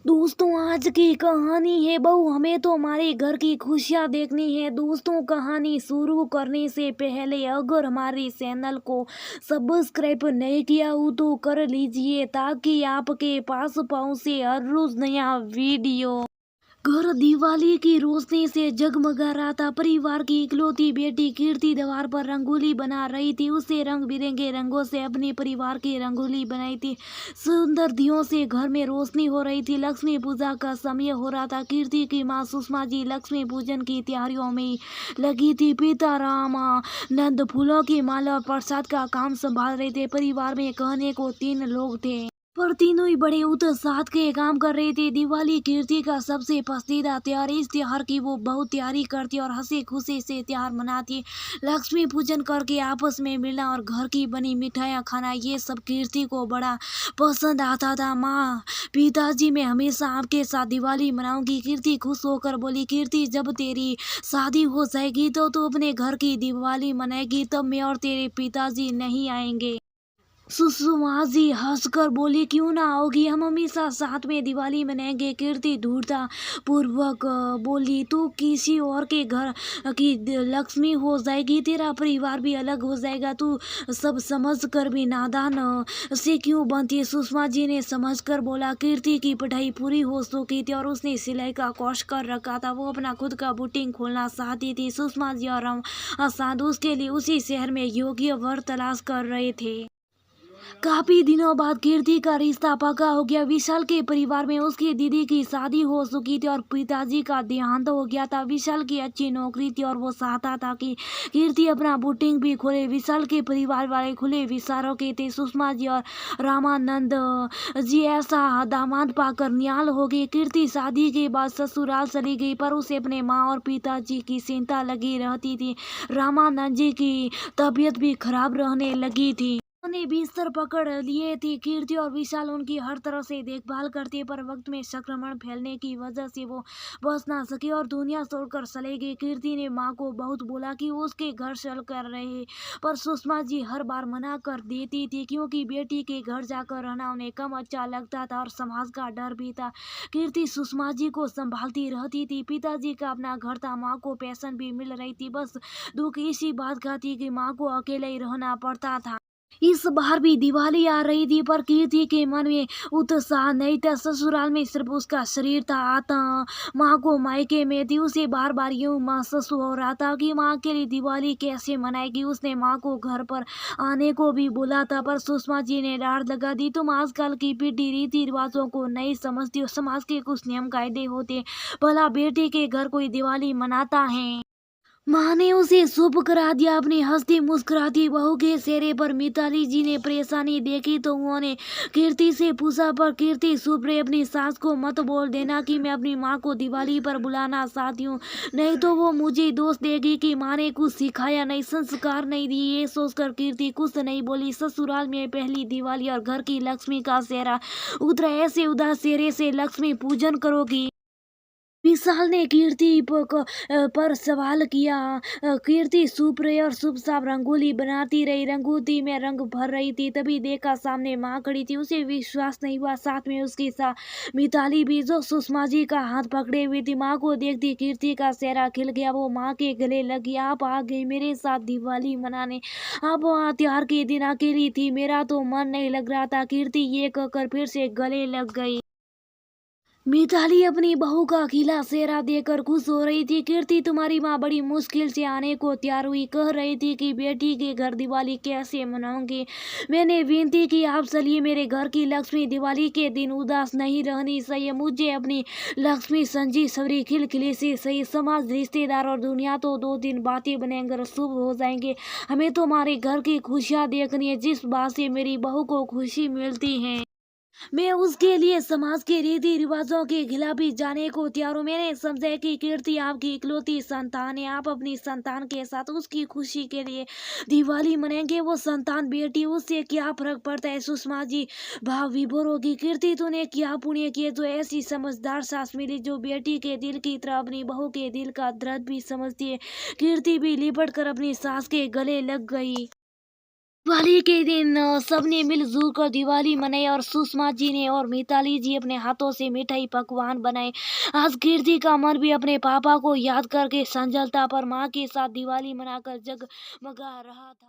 दोस्तों, आज की कहानी है बहू, हमें तो हमारे घर की खुशियाँ देखनी है। दोस्तों, कहानी शुरू करने से पहले अगर हमारे चैनल को सब्सक्राइब नहीं किया हो तो कर लीजिए ताकि आपके पास पहुँचे हर रोज नया वीडियो। घर दिवाली की रोशनी से जगमगा रहा था। परिवार की इकलौती बेटी कीर्ति दीवार पर रंगोली बना रही थी। उसे रंग बिरंगे रंगों से अपने परिवार की रंगोली बनाई थी। सुंदर दियों से घर में रोशनी हो रही थी। लक्ष्मी पूजा का समय हो रहा था। कीर्ति की माँ सुषमा जी लक्ष्मी पूजन की तैयारियों में लगी थी। पिता रामानंद फूलों की माला और प्रसाद का काम संभाल रहे थे। परिवार में कहने को 3 लोग थे, पर तीनों ही बड़े उत्साह के काम कर रहे थे। दिवाली कीर्ति का सबसे पसंदीदा त्योहार। इस त्योहार की वो बहुत तैयारी करती और हंसी खुशी से त्योहार मनाती। लक्ष्मी पूजन करके आपस में मिलना और घर की बनी मिठाइयाँ खाना, ये सब कीर्ति को बड़ा पसंद आता था। माँ, पिताजी, मैं हमेशा आपके साथ दिवाली मनाऊंगी। कीर्ति खुश होकर बोली, कीर्ति, जब तेरी शादी हो जाएगी तो तू अपने घर की दिवाली मनाएगी, तब मैं और तेरे पिताजी नहीं आएंगे। सुषमा जी हंसकर बोली, क्यों ना आओगी, हम हमेशा साथ में दिवाली मनाएंगे। कीर्ति धूर्ता पूर्वक बोली, तू किसी और के घर की लक्ष्मी हो जाएगी, तेरा परिवार भी अलग हो जाएगा, तू सब समझ कर भी नादान से क्यों बनती है। सुषमा जी ने समझ कर बोला, कीर्ति की पढ़ाई पूरी हो चुकी थी और उसने सिलाई का कोर्स कर रखा था। वो अपना खुद का बुटीक खोलना चाहती थी। सुषमा जी और हम साधु उसके लिए उसी शहर में योग्य वर तलाश कर रहे थे। काफी दिनों बाद कीर्ति का रिश्ता पक्का हो गया। विशाल के परिवार में उसकी दीदी की शादी हो चुकी थी और पिताजी का देहांत हो गया था। विशाल की अच्छी नौकरी थी और वो चाहता था कि कीर्ति अपना बुटीक भी खोले। विशाल के परिवार वाले खुले विचारों के थे। सुषमा जी और रामानंद जी ऐसा दामाद पाकर निहाल हो गए। कीर्ति शादी के बाद ससुराल चली गई, पर उसे अपने माँ और पिताजी की चिंता लगी रहती थी। रामानंद जी की तबीयत भी खराब रहने लगी थी। उन्होंने बिस्तर पकड़ लिए थे। कीर्ति और विशाल उनकी हर तरह से देखभाल करते, पर वक्त में संक्रमण फैलने की वजह से वो बच ना सके और दुनिया छोड़कर चले गए। कीर्ति ने माँ को बहुत बोला कि वो उसके घर चल कर रहे, पर सुषमा जी हर बार मना कर देती थी, क्योंकि बेटी के घर जाकर रहना उन्हें कम अच्छा लगता था और समाज का डर भी था। कीर्ति सुषमा जी को संभालती रहती थी। पिताजी का अपना घर था, माँ को पेंशन भी मिल रही थी। बस दुख इसी बात का थी कि माँ को अकेले ही रहना पड़ता था। इस बार भी दिवाली आ रही थी, पर कीर्ति के मन में उत्साह नहीं था। ससुराल में सिर्फ उसका शरीर था, आत्मा माँ को मायके में थी। उसे बार बार यूं महसूस हो रहा था कि माँ के लिए दिवाली कैसे मनाएगी। उसने माँ को घर पर आने को भी बोला था, पर सुषमा जी ने डांट लगा दी, तुम आजकल की पीढ़ी रीति रिवाजों को नहीं समझती हो। समाज के कुछ नियम कायदे होते, भला बेटे के घर कोई दिवाली मनाता है। माँ ने उसे चुप करा दिया। अपनी हंसती मुस्कुराती बहू के चेहरे पर मिताली जी ने परेशानी देखी तो उन्होंने कीर्ति से पूछा, पर कीर्ति चुप रही। अपनी सास को मत बोल देना कि मैं अपनी माँ को दिवाली पर बुलाना चाहती हूँ, नहीं तो वो मुझे दोष देगी कि माँ ने कुछ सिखाया नहीं, संस्कार नहीं दिए। ये सोचकर कीर्ति कुछ नहीं बोली। ससुराल में पहली दिवाली और घर की लक्ष्मी का चेहरा उतरा। ऐसे उदास चेहरे से लक्ष्मी पूजन करोगी? विशाल ने कीर्ति पर सवाल किया। कीर्ति चुप रही और चुपचाप रंगोली बनाती रही। रंगोली में रंग भर रही थी, तभी देखा सामने माँ खड़ी थी। उसे विश्वास नहीं हुआ, साथ में उसकी मिताली भी, जो सुषमा जी का हाथ पकड़े हुई थी। माँ को देखती कीर्ति का चेहरा खिल गया। वो माँ के गले लगी, आप आ गई मेरे साथ दिवाली मनाने। आप वहाँ त्योहार के दिन अकेली थी, मेरा तो मन नहीं लग रहा था। कीर्ति ये कहकर फिर से गले लग गई। मिताली अपनी बहू का खिला चेहरा देखकर खुश हो रही थी। कीर्ति, तुम्हारी माँ बड़ी मुश्किल से आने को तैयार हुई, कह रही थी कि बेटी के घर दिवाली कैसे मनाऊंगी। मैंने विनती की, आप चलिए, मेरे घर की लक्ष्मी दिवाली के दिन उदास नहीं रहनी चाहिए। मुझे अपनी लक्ष्मी संजी सवरी खिलखिली सी सही। समाज, रिश्तेदार और दुनिया तो 2 दिन बातें बनेंगे, शुभ हो जाएंगे। हमें तो हमारे घर की खुशियाँ देखनी है। जिस बात से मेरी बहू को खुशी मिलती है, मैं उसके लिए समाज के रीति रिवाजों के खिलाफ भी जाने को तैयार हूँ। मैंने समझा कि कीर्ति आपकी इकलौती संतान है, आप अपनी संतान के साथ उसकी खुशी के लिए दिवाली मनाएंगे। वो संतान बेटी, उससे क्या फर्क पड़ता है। सुषमा जी भाव विभोर होगी, कीर्ति तूने क्या पुण्य किए जो ऐसी समझदार सास मिली, जो बेटी के दिल की तरह अपनी बहू के दिल का दर्द भी समझती है। कीर्ति भी लिपट कर अपनी सास के गले लग गई। दिवाली के दिन सबने मिलजुल कर दिवाली मनाई और सुषमा जी ने और मिताली जी अपने हाथों से मिठाई पकवान बनाए। आज कीर्ति का मन भी अपने पापा को याद करके संजलता पर माँ के साथ दिवाली मनाकर जगमगा रहा था।